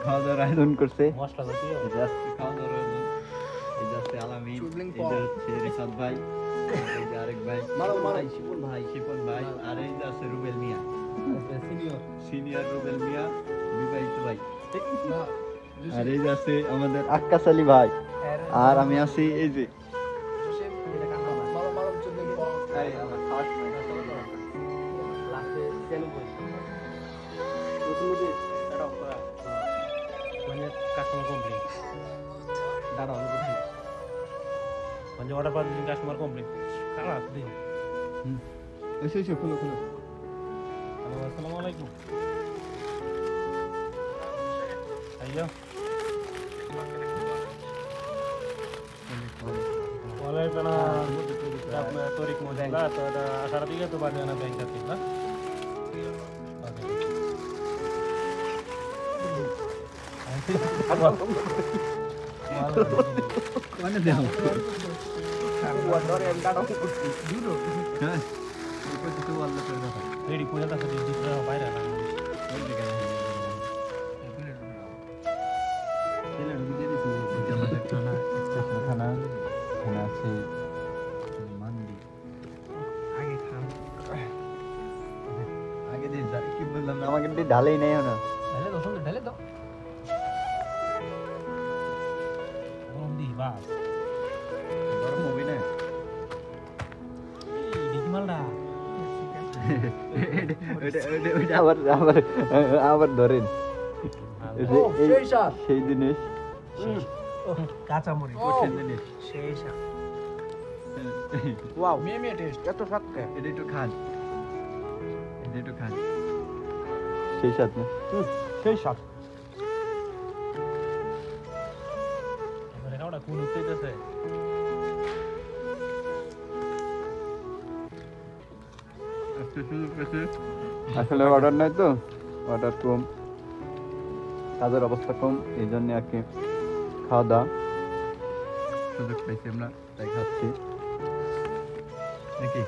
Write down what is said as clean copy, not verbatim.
খাওয়া দাওয়ার আয়োজন করছে মশলা জাতীয় খাওয়া দাওয়ার আয়োজন। এই যে আছে আলামিন, এই যে হচ্ছে রিসাদ ভাই, এই যে আরেক ভাই শিপন ভাই, আর এই যে আছে রুবেল মিয়া, সিনিয়র রুবেল মিয়া, বিবাহিত ভাই। আর এই যে আছে আমাদের আক্কাস আলী ভাই, আর আমি আছি এই যে এই আমার ফার্স্ট ম্যাচ কাস্টমার কমপ্লেন মানে অর্ডার পাওয়ার জন্য কাস্টমার কমপ্লেন খারাপ দিন। এসে খুলো খুলো। হ্যালো আসসালামু আলাইকুম আইয়া ওয়ালাইকুম আসসালাম আপনার তরিক মজুলা তো আসার দিকে তো বাজে না ব্যাংক আছে না মানে দাও রেডি করে দাও দিতে বাইরে না আমাকে ঢালেই নেই না ঢেলে দাও গরম দি বাস গরম হবে না ডিকি মালটা আবার ধরেন সেই জিনিস কাঁচা মরিচ সেই জিনিস সেই শাক ওয়াও মেয়ে টেস্ট এত স্বাদ কে এটা একটু খান, এটা একটু খান, সেই সাথে সেই স্বাদ এবারে কাউটা কোন উঠতেছে আসলে অর্ডার নাই তো, অর্ডার কম, কাজের অবস্থা কম, এই জন্য আর কি খাওয়া দাওয়া সুযোগ পাইছি আমরা, তাই খাচ্ছি নাকি।